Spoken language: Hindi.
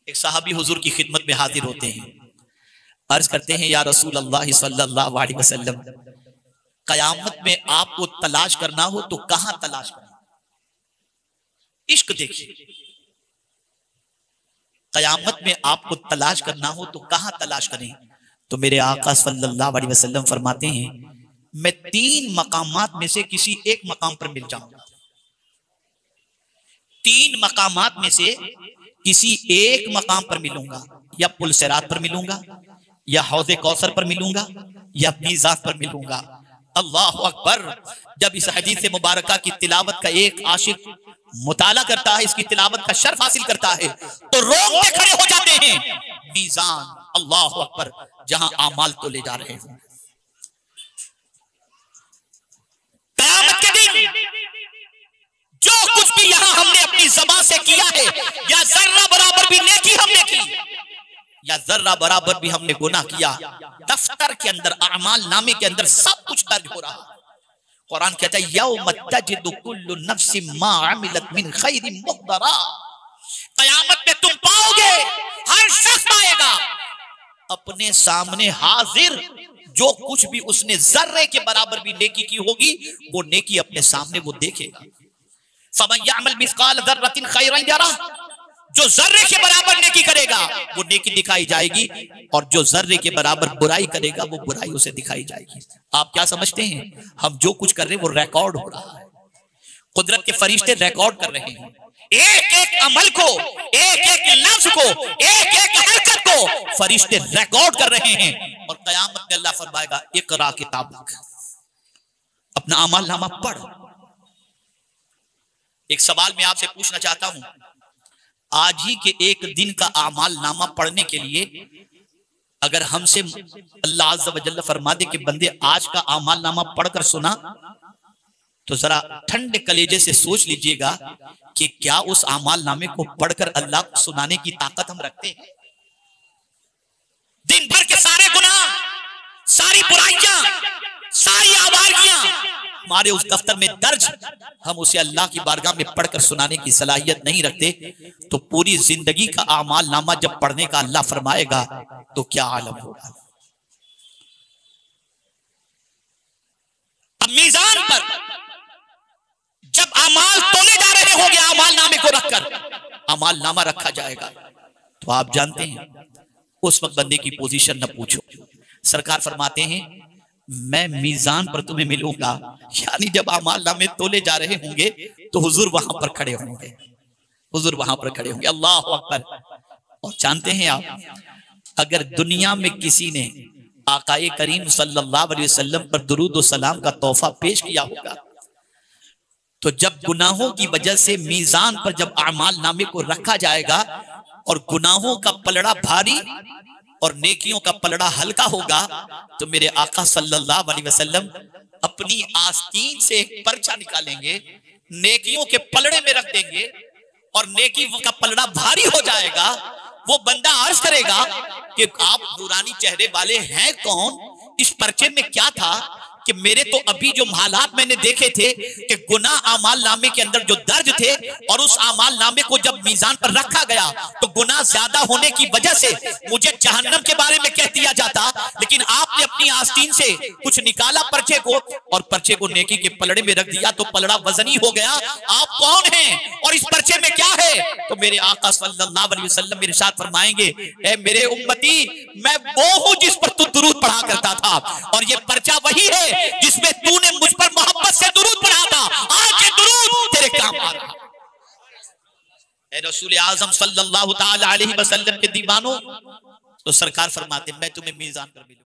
एक सहाबी हुजूर की खिदमत में हाजिर होते हैं, अर्ज करते हैं, या रसूल अल्लाह सल्लल्लाहु अलैहि वसल्लम, कयामत में आपको तलाश करना हो तो कहां तलाश करना? इश्क देखिए, कयामत में आपको तलाश करना हो तो कहां तलाश करें? तो मेरे आका सल्लल्लाहु अलैहि वसल्लम फरमाते हैं, मैं 3 मकामात में से किसी एक मकाम पर मिल जाऊंगा। 3 मकामात में से किसी एक मकाम पर मिलूंगा, या पुल सिरात पर मिलूंगा, या हौज़े कौसर पर मिलूंगा, या मीज़ान पर मिलूंगा। अल्लाह अकबर। जब इस हदीस मुबारका की तिलावत का एक आशिक मुताला करता है, इसकी तिलावत का शर्फ हासिल करता है, तो रोंगटे खड़े हो जाते हैं। मीज़ान, अल्लाह अकबर, जहां आमाल तो ले जा रहे हैं। क़यामत के दिन जो कुछ भी यहां हमने अपनी ज़बान से किया है, या जर्रा बराबर भी नेकी हमने की, या जर्रा बराबर भी हमने गुनाह किया, दफ्तर के अंदर, अमाल नामे के अंदर सब कुछ दर्ज हो रहा है। कुरान कहता है, यौम तजिदु कुल्लु नफ्सिन मा अमिलत मिन खैरिन मुहदरा। कयामत में तुम पाओगे, हर शख्स पाएगा अपने सामने हाजिर जो कुछ भी उसने जर्रे के बराबर भी नेकी की होगी, वो नेकी अपने सामने वो देखेगा। फमन यअमल मिस्काल ज़र्रतिन खैरन यरा, जो जर्रे के बराबर नेकी करेगा वो नेकी दिखाई जाएगी, और जो जर्रे के बराबर बुराई करेगा वो बुराई उसे दिखाई जाएगी। आप क्या समझते हैं, हम जो कुछ कर रहे हैं वो रिकॉर्ड हो रहा है। कुदरत के फरिश्ते रिकॉर्ड कर रहे हैं, एक एक अमल को, एक एक लफ्ज को, एक एक हरकत को फरिश्ते रिकॉर्ड कर रहे हैं। और कयामत में अल्लाह फरमाएगा, इकरा किताबक, अपना अमल नामा पढ़। एक सवाल मैं आपसे पूछना चाहता हूं, आज ही के एक दिन का आमाल नामा पढ़ने के लिए अगर हमसे अल्लाह अज़्ज़ा व जल्ल फरमा दे कि बंदे आज का आमाल नामा पढ़कर सुना, तो जरा ठंडे कलेजे से सोच लीजिएगा कि क्या उस आमाल नामे को पढ़कर अल्लाह को सुनाने की ताकत हम रखते हैं? दिन भर के सारे गुनाह, सारी बुराइयां, सारी आवारगियां हमारे उस दफ्तर में दर्ज, हम उसे अल्लाह की बारगाह में पढ़कर सुनाने की सलाहियत नहीं रखते, तो पूरी जिंदगी का आमाल नामा जब पढ़ने का अल्लाह फरमाएगा तो क्या आलम होगा। अब मीज़ान पर जब आमाल तोले जा रहे होंगे, आमाल नामे को रखकर आमाल नामा रखा जाएगा, तो आप जानते हैं उस वक्त बंदे की पोजीशन न पूछो। सरकार फरमाते हैं, मैं मीज़ान पर तुम्हें मिलूंगा, यानी जब आमाल नामे तोले जा रहे होंगे तो हुजूर वहां पर खड़े होंगे, हुजूर वहां पर खड़े होंगे। अल्लाह अकबर। और जानते हैं आप, अगर दुनिया में किसी ने आकाए करीम सल्लल्लाहु अलैहि वसल्लम पर दुरूद व सलाम का तोहफा पेश किया होगा, तो जब गुनाहों की वजह से मीज़ान पर जब आमाल नामे को रखा जाएगा और गुनाहों का पलड़ा भारी और नेकियों का पलड़ा हल्का होगा, तो मेरे आका सल्लल्लाहु अलैहि वसल्लम अपनी आस्तीन से एक पर्चा निकालेंगे, नेकियों के पलड़े में रख देंगे, और नेकी का पलड़ा भारी हो जाएगा। वो बंदा अर्ज करेगा कि आप नूरानी चेहरे वाले हैं कौन? इस पर्चे में क्या था कि मेरे तो अभी जो हालात मैंने देखे थे कि गुनाह आमाल नामे के अंदर जो दर्ज थे, और उस आमाल नामे को जब मीज़ान पर रखा गया तो गुनाह ज्यादा होने की वजह से मुझे जहन्नम के बारे में कह दिया जाता, लेकिन आपने अपनी आस्तीन से कुछ निकाला पर्चे को, और पर्चे को नेकी के पलड़े में रख दिया, तो पलड़ा वजनी हो गया। आप कौन हैं और इस पर्चे में क्या है? तो मेरे आका सल्लल्लाहु अलैहि वसल्लम मेरे साथ फरमाएंगे, ए मेरे उम्मती, मैं वो हूं जिस पर तू दुरूद पढ़ा करता था, और ये पर्चा वही है जिसमें तूने मुझ पर मोहब्बत से दुरूद पढ़ा था। आज ये दुरूद तेरे काम आ रहा है। रसूल आज़म सल्लल्लाहु ताला अलैहि वसल्लम के दीवानों, तो सरकार फरमाते, मैं तुम्हें मीज़ान पर मिलूंगा।